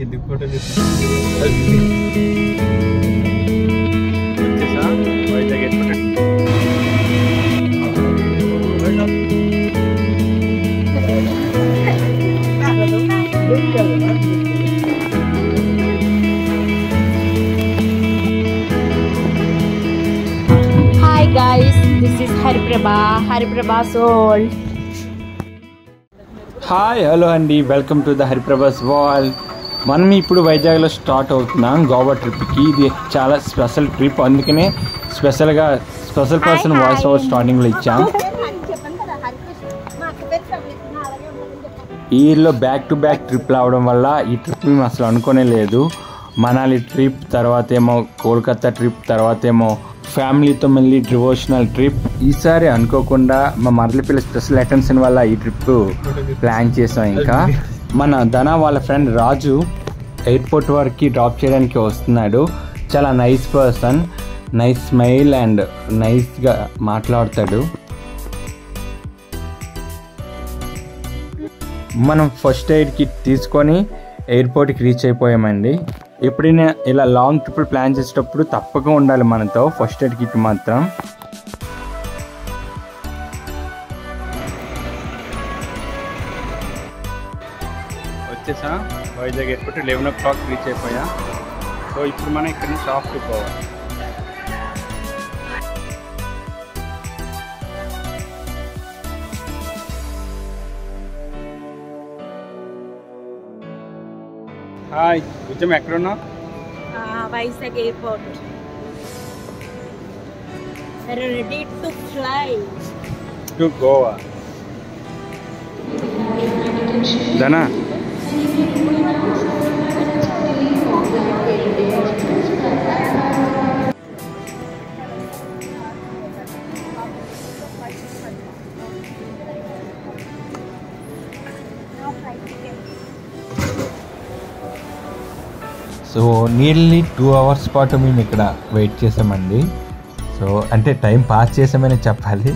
Hi guys, this is Hariprabha's world. Hi hello అండి, welcome to the Hariprabha's world. మనం ఇప్పుడు వైజాగ్లో స్టార్ట్ అవుతున్నాం గోవా ట్రిప్కి. ఇది చాలా స్పెషల్ ట్రిప్, అందుకనే స్పెషల్ పర్సన్ వాయిస్ ఓవర్ స్టార్టింగ్లో ఇచ్చాం. ఈ ఇయర్లో బ్యాక్ టు బ్యాక్ ట్రిప్ రావడం వల్ల ఈ ట్రిప్ మేము అసలు అనుకోనే లేదు. మనాలి ట్రిప్, తర్వాత ఏమో కోల్కతా ట్రిప్, తర్వాత ఏమో ఫ్యామిలీతో మళ్ళీ డివోషనల్ ట్రిప్. ఈసారి అనుకోకుండా మా మరలిపిల్ల స్పెషల్ అటెన్షన్ వల్ల ఈ ట్రిప్ ప్లాన్ చేసాం. ఇంకా మన ధన వాళ్ళ ఫ్రెండ్ రాజు ఎయిర్పోర్ట్ వరకు డ్రాప్ చేయడానికి వస్తున్నాడు. చాలా nice person, nice smile and నైస్గా మాట్లాడతాడు. మనం ఫస్ట్ ఎయిడ్ కిట్ తీసుకొని ఎయిర్పోర్ట్కి రీచ్ అయిపోయామండి. ఎప్పుడైనా ఇలా లాంగ్ ట్రిప్ ప్లాన్ చేసేటప్పుడు తప్పక ఉండాలి మనతో ఫస్ట్ ఎయిడ్ కిట్ మాత్రం. వచ్చేసా వైజాగ్ ఎయిర్పోర్ట్ 11 o'clock రీచ్ అయిపోయా. సో ఇప్పుడు మనం ఇక్కడ నుంచి ఆఫ్కి పోవాలి. హాయ్ ఉద్యమ, ఎక్కడున్నావు? Vizag airport. Ready to fly to Goa. ధనా సో నియర్లీ 2 hours పాటు మేము ఇక్కడ వెయిట్ చేసామండి. సో అంటే టైం పాస్ చేసామని చెప్పాలి.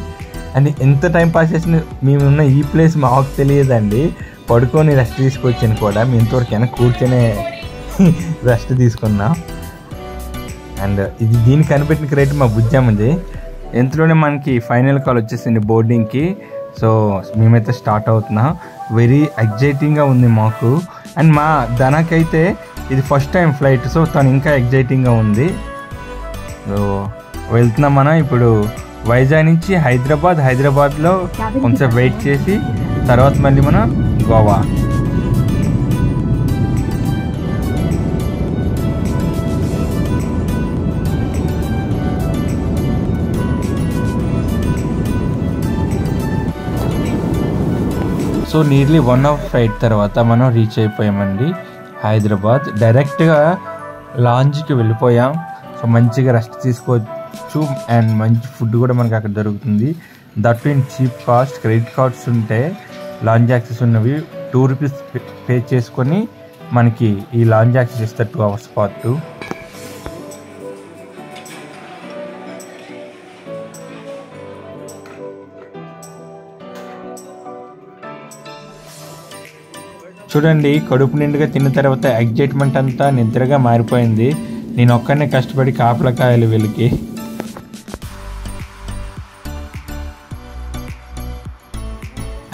అండ్ ఎంత టైం పాస్ చేసిన మేమున్న ఈ ప్లేస్ మాకు తెలియదండి. పడుకొని రెస్ట్ తీసుకొచ్చాను కూడా. మేము ఇంతవరకు వెనక్కి కూర్చొనే రెస్ట్ తీసుకున్నాం. అండ్ ఇది దీనికి కనిపెట్టిన క్రెడిట్ మా బుజ్జమ్మది. ఎంతలోనే మనకి ఫైనల్ కాల్ వచ్చేసింది బోర్డింగ్కి. సో మేమైతే స్టార్ట్ అవుతున్నాం. వెరీ ఎగ్జైటింగ్గా ఉంది మాకు. అండ్ మా ధనకైతే ఇది ఫస్ట్ టైం ఫ్లైట్, సో తను ఇంకా ఎగ్జైటింగ్గా ఉంది. సో వెళ్తున్నాం మనం ఇప్పుడు వైజాగ్ నుంచి హైదరాబాద్లో కొంచెం వెయిట్ చేసి తర్వాత మళ్ళీ మనం Goa. So nearly 1 hour flight తర్వాత మనం రీచ్ అయిపోయామండి హైదరాబాద్. డైరెక్ట్గా లాంజ్కి వెళ్ళిపోయాం. సో మంచిగా రెస్ట్ తీసుకోవచ్చు అండ్ మంచి ఫుడ్ కూడా మనకి అక్కడ దొరుకుతుంది. That in cheap cost. Credit cards ఉంటే లాంజ్ యాక్సెస్ ఉన్నవి 2 rupees పే చేసుకొని మనకి ఈ లాంజ్ యాక్సెస్ ఇస్తారు 2 hours పాటు. చూడండి, కడుపు నిండుగా తిన్న తర్వాత ఎగ్జైట్మెంట్ అంతా నిద్రగా మారిపోయింది. నేను ఒక్కనే కష్టపడి కాపలకాయలు వీళ్ళకి.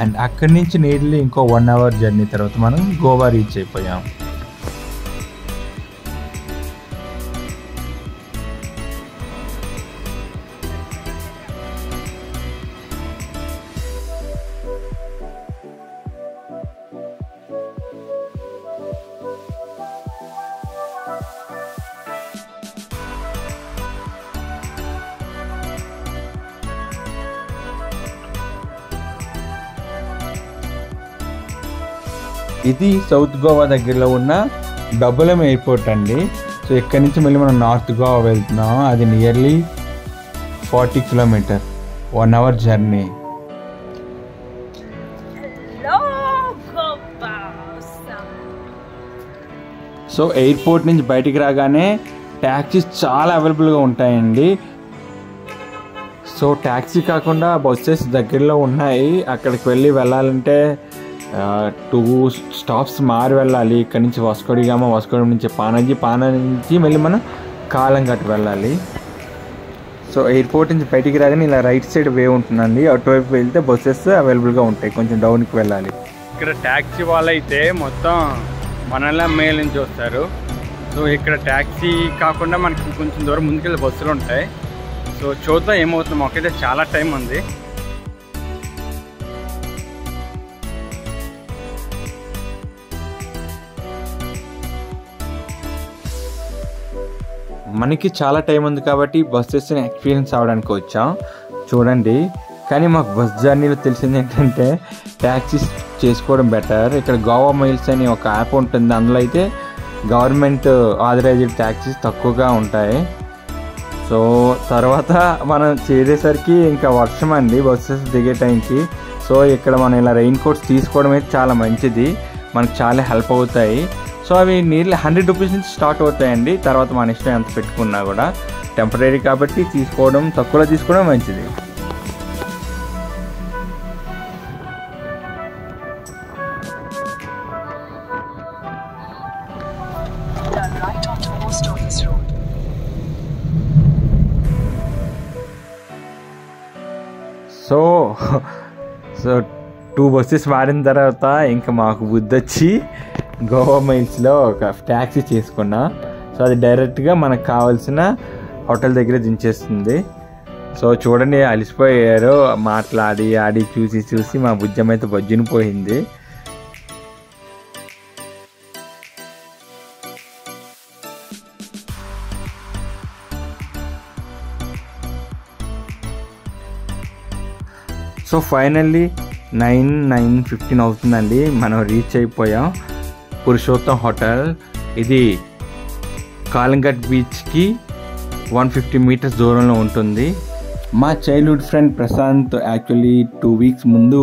అండ్ అక్కడి నుంచి నియర్లీ ఇంకో 1 hour జర్నీ తర్వాత మనం గోవా రీచ్ అయిపోయాం. ఇది సౌత్ గోవా దగ్గరలో ఉన్న డబులం ఎయిర్పోర్ట్ అండి. సో ఇక్కడ నుంచి మళ్ళీ మనం నార్త్ గోవా వెళ్తున్నాం. అది nearly 40 kilometers, 1 hour journey. So airport నుంచి బయటికి రాగానే ట్యాక్సీస్ చాలా అవైలబుల్గా ఉంటాయండి. సో ట్యాక్సీ కాకుండా బస్సెస్ దగ్గరలో ఉన్నాయి. అక్కడికి వెళ్ళాలంటే 2 స్టాప్స్ మారి వెళ్ళాలి. ఇక్కడ నుంచి వాస్కోడిగామా, వాస్కోడిగామా నుంచి పానాజీ, పానాజీ నుంచి మళ్ళీ మనం కాలంఘాట్ వెళ్ళాలి. సో ఎయిర్పోర్ట్ నుంచి బయటికి రాగానే ఇలా రైట్ సైడ్ వే ఉంటుందండి. అటువైపు వెళ్తే బస్సెస్ అవైలబుల్గా ఉంటాయి. కొంచెం డౌన్కి వెళ్ళాలి. ఇక్కడ ట్యాక్సీ వాళ్ళు అయితే మొత్తం మనలా మేల్ నుంచి వస్తారు. సో ఇక్కడ ట్యాక్సీ కాకుండా మనకి కొంచెం దూరం ముందుకెళ్ళి బస్సులు ఉంటాయి. సో చూద్దాం ఏమవుతుంది. మాకైతే చాలా టైం ఉంది. మనకి చాలా టైం ఉంది కాబట్టి బస్సెస్ని ఎక్స్పీరియన్స్ అవ్వడానికి వచ్చాం. చూడండి, కానీ మాకు బస్ జర్నీలో తెలిసింది ఏంటంటే ట్యాక్సీస్ చేసుకోవడం బెటర్. ఇక్కడ గోవా మైల్స్ అని ఒక యాప్ ఉంటుంది. అందులో అయితే గవర్నమెంట్ ఆథరైజ్డ్ ట్యాక్సీస్ తక్కువగా ఉంటాయి. సో తర్వాత మనం చేరేసరికి ఇంకా వర్షం అండి బస్సెస్ దిగే టైంకి. సో ఇక్కడ మనం ఇలా రెయిన్ కోట్స్ తీసుకోవడం అయితే చాలా మంచిది, మనకు చాలా హెల్ప్ అవుతాయి. సో అవి నియర్లీ 100 రూపీస్ నుంచి స్టార్ట్ అవుతాయండి. తర్వాత మన ఇష్టం ఎంత పెట్టుకున్నా కూడా టెంపరీ కాబట్టి తీసుకోవడం, తక్కువలో తీసుకోవడం మంచిది. సో 2 బస్సెస్ మారిన తర్వాత ఇంకా మాకు బుద్ధి వచ్చి గోవా మైల్స్లో ఒక ట్యాక్సీ చేసుకున్నా. సో అది డైరెక్ట్గా మనకు కావాల్సిన హోటల్ దగ్గర దించేస్తుంది. సో చూడండి, అలసిపోయారు మాట్లాడి ఆడి చూసి మా బుజ్జం అయితే బజ్జుని పోయింది. సో ఫైనల్లీ 9:15 అవుతుందండి. మనం రీచ్ అయిపోయాం పురుషోత్తం హోటల్. ఇది కాలంఘాట్ బీచ్కి 150 మీటర్స్ దూరంలో ఉంటుంది. మా childhood friend Prashant actually 2 weeks ముందు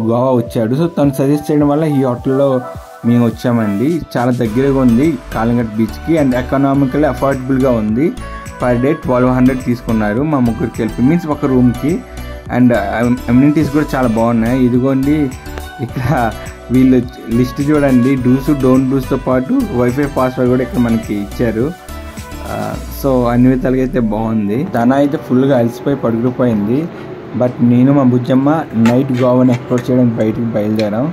గోవా వచ్చాడు. సో తను సజెస్ట్ చేయడం వల్ల ఈ హోటల్లో మేము వచ్చామండి. చాలా దగ్గరగా ఉంది కాలంఘాట్ బీచ్కి అండ్ ఎకనామికల్ అఫోర్డబుల్గా ఉంది. పర్ డే 1200 తీసుకున్నారు మా ముగ్గురికి వెళ్ళి, మీన్స్ ఒక రూమ్కి. అండ్ అమ్యూనిటీస్ కూడా చాలా బాగున్నాయి. ఇదిగోండి ఇక్కడ వీళ్ళు లిస్ట్ చూడండి, డూస్ డోంట్ డూస్తో పాటు వైఫై పాస్వర్డ్ కూడా ఇక్కడ మనకి ఇచ్చారు. సో అన్ని విధాలుగా అయితే బాగుంది. తన అయితే ఫుల్గా అలసిపోయి పడుకుపోయింది. బట్ నేను మా బుజ్జమ్మ నైట్ గోవాని ఎక్స్ప్లోర్ చేయడానికి బయటికి బయలుదేరాం.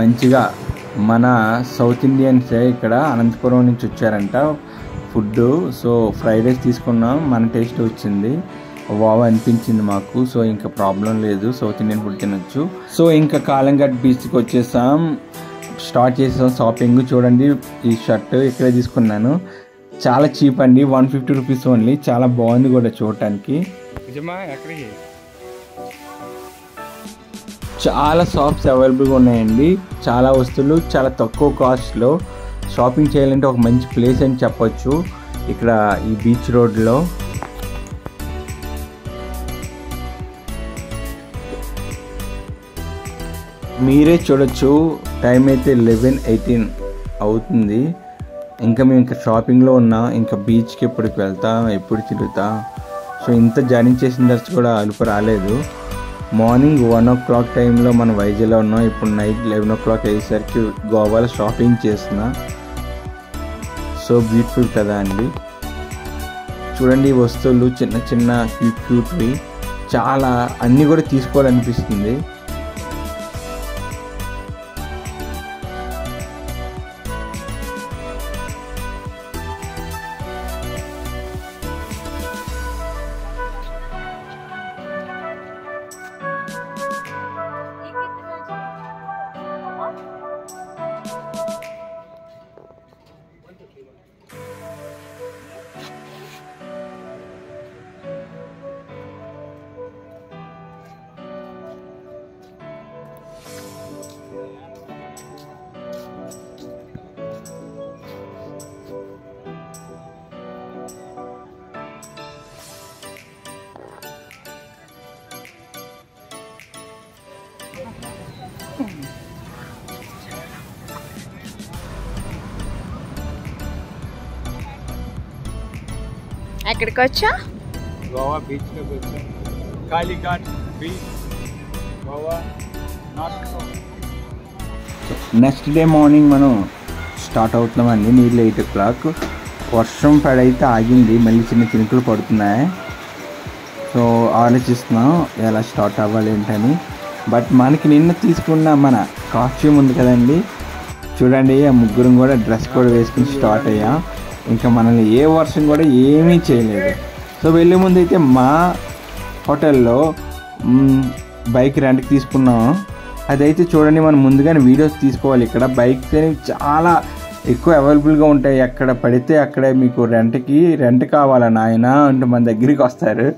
మంచిగా మన సౌత్ ఇండియన్సే ఇక్కడ అనంతపురం నుంచి వచ్చారంట ఫుడ్. సో ఫ్రైడ్ రైస్ తీసుకున్నాం, మన టేస్ట్ వచ్చింది, వావ్ అనిపించింది మాకు. సో ఇంకా ప్రాబ్లం లేదు, సౌత్ ఇండియన్ ఫుడ్ తినొచ్చు. సో ఇంకా కాలంఘాట్ బీచ్కి వచ్చేసాం, స్టార్ట్ చేసాం షాపింగ్. చూడండి, ఈ షర్ట్ ఇక్కడే తీసుకున్నాను, చాలా చీప్ అండి, 150 రూపీస్ ఓన్లీ. చాలా బాగుంది కూడా చూడటానికి. చాలా షాప్స్ అవైలబుల్గా ఉన్నాయండి, చాలా వస్తువులు చాలా తక్కువ కాస్ట్లో. షాపింగ్ చేయాలంటే ఒక మంచి ప్లేస్ అని చెప్పొచ్చు ఇక్కడ ఈ బీచ్ రోడ్లో. మీరే చూడొచ్చు, టైం అయితే 11:18 అవుతుంది. ఇంకా మేము ఇంకా షాపింగ్లో ఉన్నాం. ఇంకా బీచ్కి ఎప్పటికి వెళ్తాం, ఎప్పుడు తిరుగుతాం. సో ఇంత జర్నీ చేసిన తర్వాత కూడా అలుపు రాలేదు. మార్నింగ్ 1 o'clock టైంలో మనం వైజాగ్లో ఉన్నాం. ఇప్పుడు నైట్ 11 o'clock అయ్యేసరికి గోవాలో షాపింగ్ చేస్తున్నా. సో బ్యూటిఫుల్ కదా అండి. చూడండి వస్తువులు చిన్న చిన్న క్యూట్వి, చాలా అన్నీ కూడా తీసుకోవాలనిపిస్తుంది. ఎక్కడికి వచ్చా? గోవా బీచ్లోకి వచ్చా. Kalighat beach, Goa north. Next day morning మనం స్టార్ట్ అవుతున్నామండి. నీళ్ళు 8 o'clock. వర్షం పడైతే ఆగింది, మళ్ళీ చిన్న చినుకులు పడుతున్నాయి. సో ఆలోచిస్తున్నాం ఎలా స్టార్ట్ అవ్వాలి ఏంటని. బట్ మనకి నిన్న తీసుకున్న మన కాస్ట్యూమ్ ఉంది కదండి, చూడండి ఆ ముగ్గురం కూడా డ్రెస్ కూడా వేసుకుని స్టార్ట్ అయ్యాం. ఇంకా మనల్ని ఏ వర్షం కూడా ఏమీ చేయలేదు. సో వెళ్ళే ముందు అయితే మా హోటల్లో బైక్ రెంట్కి తీసుకున్నాం. అదైతే చూడండి, మనం ముందుగానే వీడియోస్ తీసుకోవాలి. ఇక్కడ బైక్స్ అనేవి చాలా ఎక్కువ అవైలబుల్గా ఉంటాయి. ఎక్కడ పడితే అక్కడే మీకు రెంట్ కావాలా నాయన అంటే మన దగ్గరికి వస్తారు.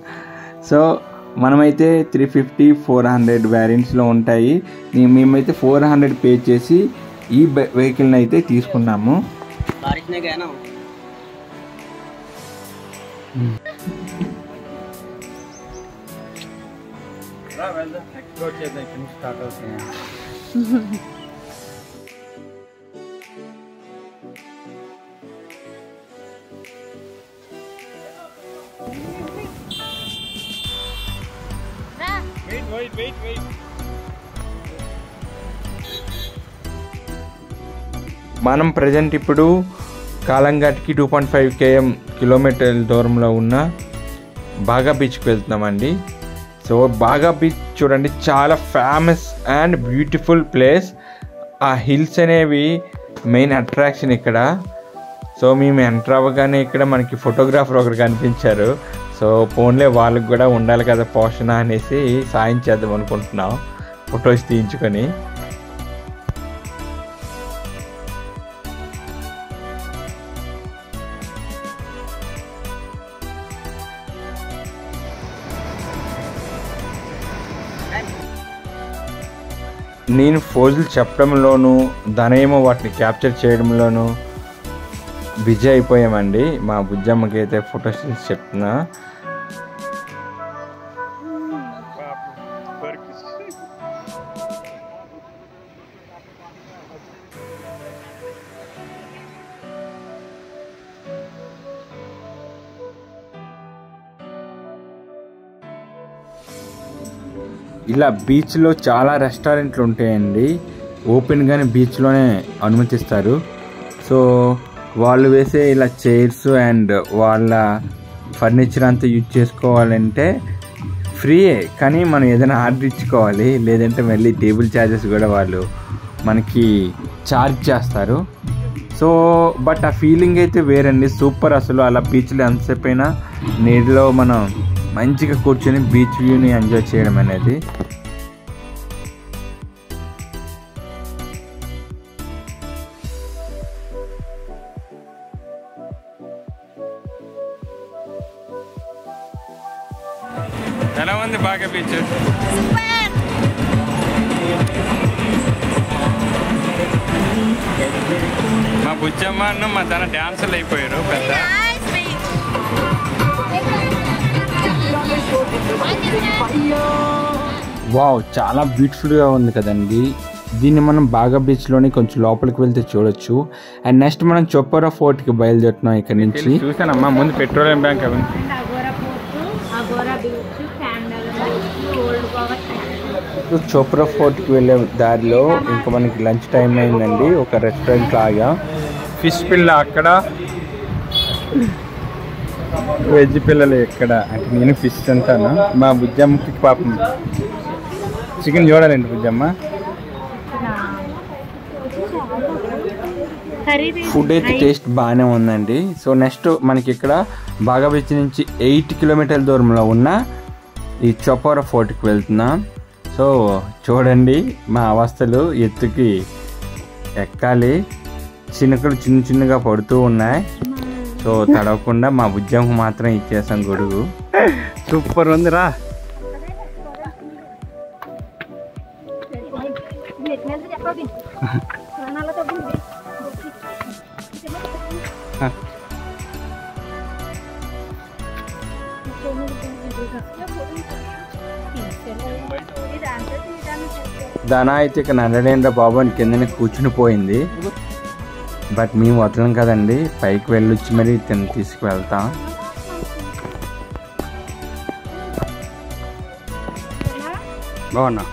సో మనమైతే 350, 400 వేరియంట్స్లో ఉంటాయి. మేమైతే 400 పే చేసి ఈ వెహికల్ని అయితే తీసుకున్నాము. ఎక్స్ప్లోర్ చేద్దాం, ఇక్కడ నుంచి స్టార్ట్ అవుతుంది. వెయిట్. మనం ప్రజెంట్ ఇప్పుడు కాలంఘాట్కి 2.5 కిలోమీటర్ల దూరంలో ఉన్న బాగా బీచ్కి వెళ్తున్నామండి. సో బాగా బీచ్ చూడండి, చాలా ఫేమస్ అండ్ బ్యూటిఫుల్ ప్లేస్. ఆ హిల్స్ అనేవి మెయిన్ అట్రాక్షన్ ఇక్కడ. సో మేము ఎంటర్ అవ్వగానే ఇక్కడ మనకి ఫోటోగ్రాఫర్ ఒకరు కనిపించారు. సో ఫోన్లే వాళ్ళకి కూడా ఉండాలి కదా పోషణ అనేసి సాయం చేద్దాం అనుకుంటున్నాం ఫొటోస్ తీయించుకొని. నేను ఫోజులు చెప్పడంలోనూ ధనేమో వాటిని క్యాప్చర్ చేయడంలోనూ బిజీ అయిపోయామండి. మా బుజ్జమ్మకి అయితే ఫొటోస్ చెప్తున్నా. ఇలా బీచ్లో చాలా రెస్టారెంట్లు ఉంటాయండి. ఓపెన్గానే బీచ్లోనే అనుమతిస్తారు. సో వాళ్ళు వేసే ఇలా చైర్స్ అండ్ వాళ్ళ ఫర్నిచర్ అంతా యూజ్ చేసుకోవాలంటే ఫ్రీయే, కానీ మనం ఏదైనా ఆర్డర్ ఇచ్చుకోవాలి. లేదంటే మళ్ళీ టేబుల్ ఛార్జెస్ కూడా వాళ్ళు మనకి ఛార్జ్ చేస్తారు. సో బట్ ఆ ఫీలింగ్ అయితే వేరండి, సూపర్. అసలు అలా బీచ్లో ఎంతసేపు అయినా నీటిలో మనం మంచిగా కూర్చొని బీచ్ వ్యూని ఎంజాయ్ చేయడం అనేది. ఎలా ఉంది బాగా బీచ్? మా బుజ్జమ్మ మా తన డాన్సులు అయిపోయారు పెద్ద. వావ్, చాలా బ్యూటిఫుల్గా ఉంది కదండి. దీన్ని మనం బాగా బీచ్లోని కొంచెం లోపలికి వెళ్తే చూడొచ్చు. అండ్ నెక్స్ట్ మనం చొప్పరా ఫోర్ట్కి బయలుదేరుతున్నాం. ఇక్కడ నుంచి చూసానమ్మా ముందు పెట్రోలియం బ్యాంక్ అవి. చోప్రా ఫోర్ట్కి వెళ్ళే దారిలో ఇంకా మనకి లంచ్ టైం అయిందండి. ఒక రెస్టారెంట్ లాగా ఫిష్ పిల్ల అక్కడ, వెజ్ పిల్లలు ఎక్కడ అంటే నేను ఫిష్ అంటాను. మా బుజ్జమ్మకి పాపం చికెన్ చూడాలండి బుజ్జమ్మ. ఫుడ్ అయితే టేస్ట్ బాగానే ఉందండి. సో నెక్స్ట్ మనకి ఇక్కడ బాగా బీచ్ నుంచి 8 కిలోమీటర్ల దూరంలో ఉన్న ఈ చొప్పారా ఫోర్ట్కి వెళ్తున్నాం. సో చూడండి మా అవస్థలు, ఎత్తుకి ఎక్కాలి, చినుకులు చిన్నగా పడుతూ ఉన్నాయి. సో తడవకుండా మా బుజ్జంకు మాత్రం ఇచ్చేసాం గొడుగు. సూపర్ ఉందిరా. దానా అయితే ఇక నడలేంద్ర బాబు అని కిందనే కూర్చుని పోయింది. బట్ మేము వదలం కదండి, పైకి వెళ్ళొచ్చి మరి తిని తీసుకువెళ్తాం. బాగున్నా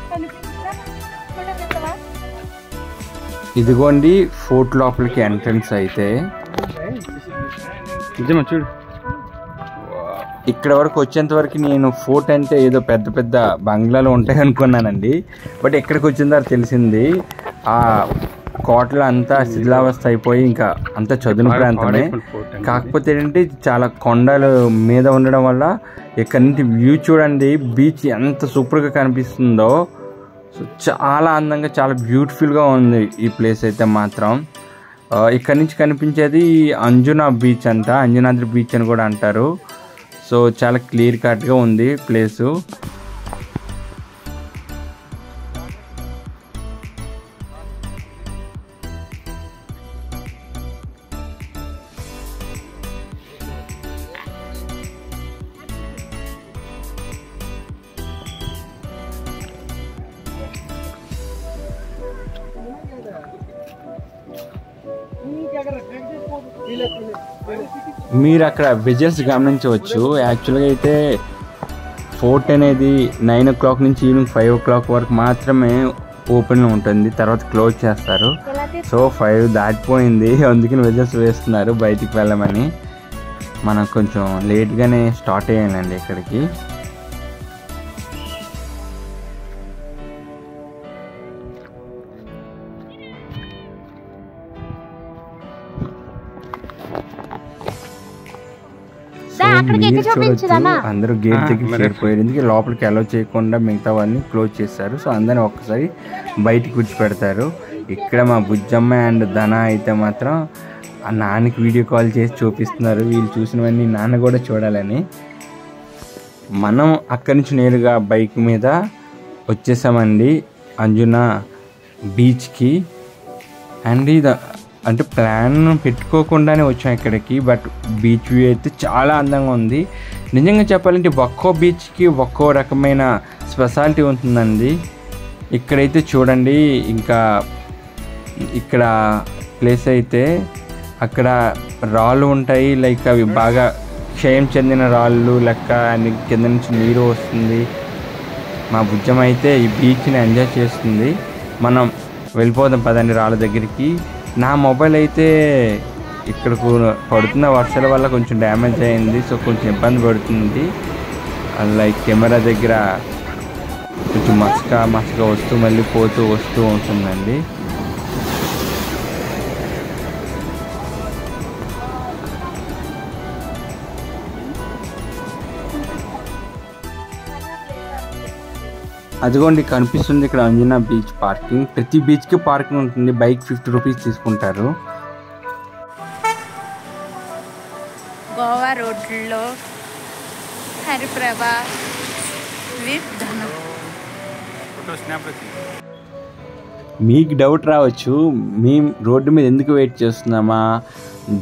ఇదిగోండి ఫోర్ట్ లోపలికి ఎంట్రన్స్ అయితే. నిజమా చూడు, ఇక్కడ వరకు వచ్చేంత వరకు నేను ఫోర్ట్ అంటే ఏదో పెద్ద పెద్ద బంగ్లాలు ఉంటాయి అనుకున్నానండి. బట్ ఇక్కడికి వచ్చిన తర్వాత తెలిసింది ఆ కోటలో అంతా శిథిలావస్థ అయిపోయి ఇంకా అంతా చదును ప్రాంతమే. కాకపోతే ఏంటంటే చాలా కొండల మీద ఉండడం వల్ల ఇక్కడ నుంచి వ్యూ చూడండి, బీచ్ ఎంత సూపర్గా కనిపిస్తుందో. సో చాలా అందంగా చాలా బ్యూటిఫుల్గా ఉంది ఈ ప్లేస్ అయితే మాత్రం. ఇక్కడ నుంచి కనిపించేది అంజునా బీచ్ అంట, అంజనాద్రి బీచ్ అని కూడా అంటారు. సో చాలా క్లియర్ కట్గా ఉంది ప్లేసు. మీరు అక్కడ విజువల్స్ గమనించవచ్చు. యాక్చువల్గా అయితే ఫోర్ట్ అనేది 9 o'clock నుంచి ఈవినింగ్ 5 o'clock వరకు మాత్రమే ఓపెన్లో ఉంటుంది, తర్వాత క్లోజ్ చేస్తారు. సో 5 దాటిపోయింది, అందుకని విజువల్స్ వేస్తున్నారు బయటికి వెళ్ళమని. మనం కొంచెం లేట్గానే స్టార్ట్ అయ్యానండి ఇక్కడికి. అందరూ గేట్ దగ్గర చేరిపోయారు, ఎందుకంటే లోపలికి అలౌ చేయకుండా మిగతావన్నీ క్లోజ్ చేశారు. సో అందరినీ ఒక్కసారి బయటికి కూర్చోపెడతారు. ఇక్కడ మా బుజ్జమ్మ అండ్ ధన అయితే మాత్రం ఆ నాన్నకి వీడియో కాల్ చేసి చూపిస్తున్నారు, వీళ్ళు చూసినవన్నీ నాన్న కూడా చూడాలని. మనం అక్కడి నుంచి నేరుగా బైక్ మీద వచ్చేసామండి అంజునా బీచ్కి. అండ్ ఇది అంటే ప్లాన్ పెట్టుకోకుండానే వచ్చాం ఇక్కడికి. బట్ బీచ్ వ్యూ అయితే చాలా అందంగా ఉంది. నిజంగా చెప్పాలంటే ఒక్కో బీచ్కి ఒక్కో రకమైన స్పెషాలిటీ ఉంటుందండి. ఇక్కడైతే చూడండి, ఇంకా ఇక్కడ ప్లేస్ అయితే అక్కడ రాళ్ళు ఉంటాయి, లైక్ అవి బాగా క్షయం చెందిన రాళ్ళు లెక్క, అండ్ కింద నుంచి నీరు వస్తుంది. మా బుజ్జం అయితే ఈ బీచ్ని ఎంజాయ్ చేస్తుంది. మనం వెళ్ళిపోదాం పదండి రాళ్ళ దగ్గరికి. నా మొబైల్ అయితే ఇక్కడ పడుతున్న వర్షాల వల్ల కొంచెం డ్యామేజ్ అయింది, సో కొంచెం ఇబ్బంది పడుతుంది. లైక్ కెమెరా దగ్గర కొంచెం మసక వస్తూ మళ్ళీ పోతూ వస్తూ ఉంటుందండి. అదిగోండి కనిపిస్తుంది ఇక్కడ అంజనా బీచ్ పార్కింగ్. ప్రతి బీచ్కి పార్కింగ్ ఉంటుంది, బైక్ 50 రూపీస్ తీసుకుంటారు. గోవా రోడ్లో హరిప్రభ విత్ ధన. మీకు డౌట్ రావచ్చు, మేము రోడ్డు మీద ఎందుకు వెయిట్ చేస్తున్నామా,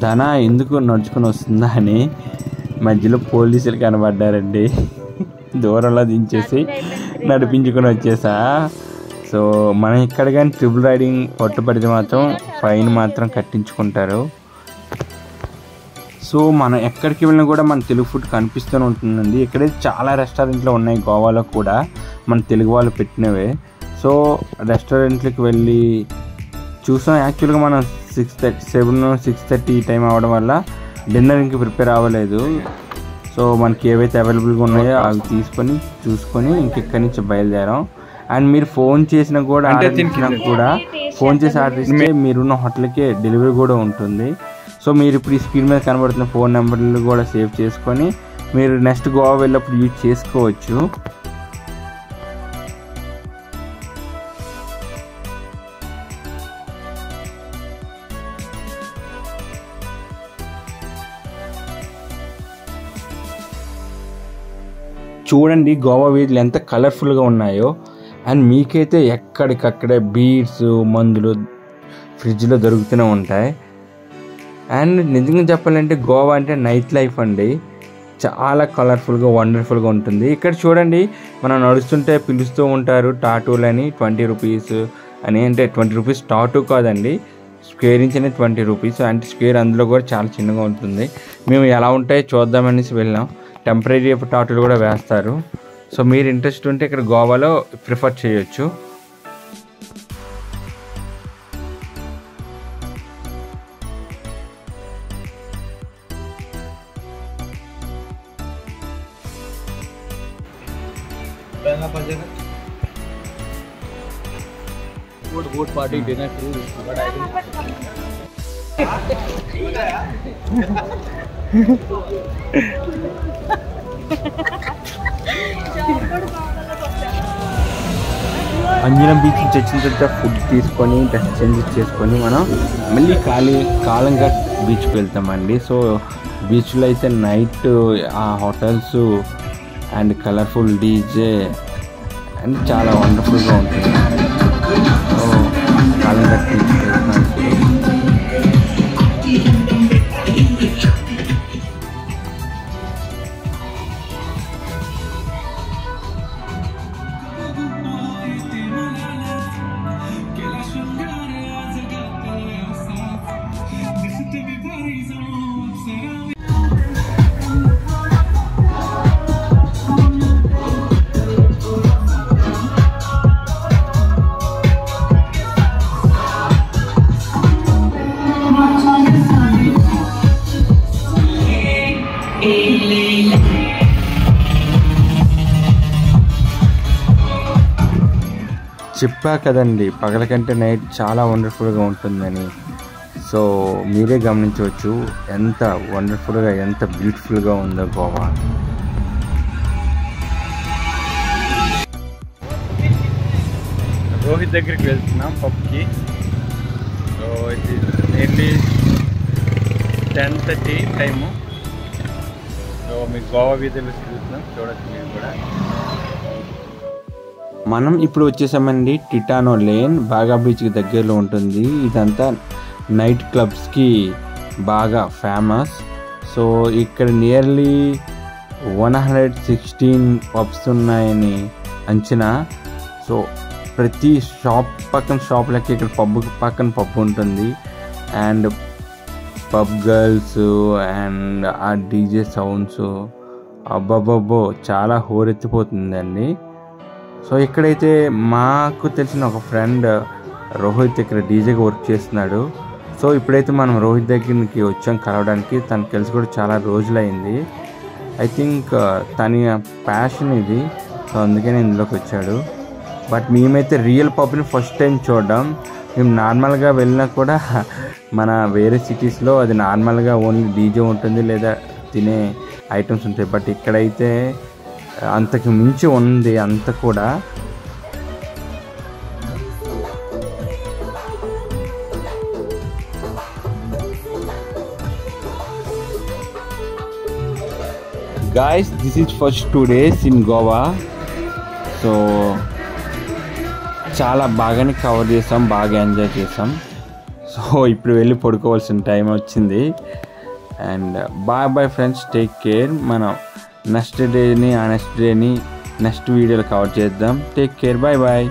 ధన ఎందుకు నడుచుకొని వస్తుందా అని. మధ్యలో పోలీసులు కనబడ్డారండి, దూరంలో దించేసి నడిపించుకొని వచ్చేసా. సో మనం ఇక్కడ కానీ ట్రిపుల్ రైడింగ్ పట్టుబడితే మాత్రం ఫైన్ మాత్రం కట్టించుకుంటారు. సో మనం ఎక్కడికి వెళ్ళినా కూడా మన తెలుగు ఫుడ్ కనిపిస్తూనే ఉంటుందండి. ఇక్కడే చాలా రెస్టారెంట్లు ఉన్నాయి గోవాలో కూడా, మన తెలుగు వాళ్ళు పెట్టినవే. సో రెస్టారెంట్లకు వెళ్ళి చూసాం. యాక్చువల్గా మనం 6:30 ఈ టైం అవ్వడం వల్ల డిన్నర్ ఇంక ప్రిపేర్ అవ్వలేదు. సో మనకి ఏవైతే అవైలబుల్గా ఉన్నాయో అవి తీసుకొని చూసుకొని ఇంకెక్కడి నుంచి బయలుదేరాం. అండ్ మీరు ఫోన్ చేసినా కూడా ఆర్డర్ ఇచ్చినా కూడా ఫోన్ చేసి ఆర్డర్ ఇస్తే మీరున్న హోటల్కి డెలివరీ కూడా ఉంటుంది. సో మీరు ఇప్పుడు ఈ స్క్రీన్ మీద కనబడుతున్న ఫోన్ నెంబర్లు కూడా సేవ్ చేసుకొని మీరు నెక్స్ట్ గోవా వెళ్ళినప్పుడు యూజ్ చేసుకోవచ్చు. చూడండి గోవా వీధులు ఎంత కలర్ఫుల్గా ఉన్నాయో. అండ్ మీకైతే ఎక్కడికక్కడే బీర్స్ మందులు ఫ్రిడ్జ్లో దొరుకుతూనే ఉంటాయి. అండ్ నిజంగా చెప్పాలంటే గోవా అంటే నైట్ లైఫ్ అండి, చాలా కలర్ఫుల్గా వండర్ఫుల్గా ఉంటుంది. ఇక్కడ చూడండి మనం నడుస్తుంటే పిలుస్తూ ఉంటారు టాటూలని 20 రూపీస్ అని. అంటే 20 రూపీస్ టాటూ కాదండి, స్క్వేర్ ఇంచ్ అనేది 20 రూపీస్. అంటే స్క్వేర్ అందులో కూడా చాలా చిన్నగా ఉంటుంది. మేము ఎలా ఉంటాయో చూద్దామనేసి వెళ్ళాం. టెంపరీ టాటూలు కూడా వేస్తారు. సో మీరు ఇంట్రెస్ట్ ఉంటే ఇక్కడ గోవాలో ప్రిఫర్ చేయొచ్చు. Good party dinner too, but I think Anjuna beach నుంచి వచ్చిన తర్వాత ఫుడ్ తీసుకొని డ్రెస్ చేంజ్ చేసుకొని మనం మళ్ళీ కాలంఘట్ బీచ్కి వెళ్తామండి. సో బీచ్లో అయితే నైట్ ఆ hotels and colourful DJ and చాలా వండర్ఫుల్గా ఉంటుంది. సో కాలంఘట్ బీచ్కి వెళ్తాం. చెప్పా కదండి పగల కంటే నైట్ చాలా వండర్ఫుల్గా ఉంటుందని. సో మీరే గమనించవచ్చు ఎంత వండర్ఫుల్గా ఎంత బ్యూటిఫుల్గా ఉందో గోవా. రోహిత్ దగ్గరికి వెళ్తున్నాం పబ్కి. సో ఇది నియర్లీ 10:30 టైము. సో మీకు గోవా వీధులు తిరుగుతున్నాం, చూడొచ్చు మీరు కూడా. మనం ఇప్పుడు వచ్చేసామండి టిటానో లేన్, బాగా బీచ్కి దగ్గరలో ఉంటుంది. ఇదంతా నైట్ క్లబ్స్కి బాగా ఫేమస్. సో ఇక్కడ నియర్లీ 116 పబ్స్ ఉన్నాయని అంచనా. సో ప్రతి షాప్ పక్కన షాప్లకి ఇక్కడ పబ్ పక్కన పబ్ ఉంటుంది. అండ్ పబ్ గర్ల్స్ అండ్ ఆ డీజే సౌండ్స్ అబ్బబ్బబ్బో చాలా హోరెత్తిపోతుందండి. సో ఇక్కడైతే మాకు తెలిసిన ఒక ఫ్రెండ్ రోహిత్ ఇక్కడ డీజేగా వర్క్ చేస్తున్నాడు. సో ఇప్పుడైతే మనం రోహిత్ దగ్గరికి వచ్చాం కలవడానికి. తనకు తెలిసి కూడా చాలా రోజులైంది. ఐ థింక్ తన ప్యాషన్ ఇది. సో అందుకే నేను ఇందులోకి వచ్చాడు. బట్ మేమైతే రియల్ పబ్ని ఫస్ట్ టైం చూడడం. మేము నార్మల్గా వెళ్ళినా కూడా మన వేరే సిటీస్లో అది నార్మల్గా ఓన్లీ డీజే ఉంటుంది లేదా తినే ఐటమ్స్ ఉంటాయి. బట్ ఇక్కడైతే అంతకు మించి ఉంది అంత కూడా. Guys, this is first 2 days in Goa. So చాలా బాగానే కవర్ చేసాం, బాగా ఎంజాయ్ చేసాం. సో ఇప్పుడు వెళ్ళి పడుకోవాల్సిన టైం వచ్చింది. And bye friends, take care. మనం నెక్స్ట్ డేని నెక్స్ట్ వీడియోలో కవర్ చేద్దాం. Take care, bye.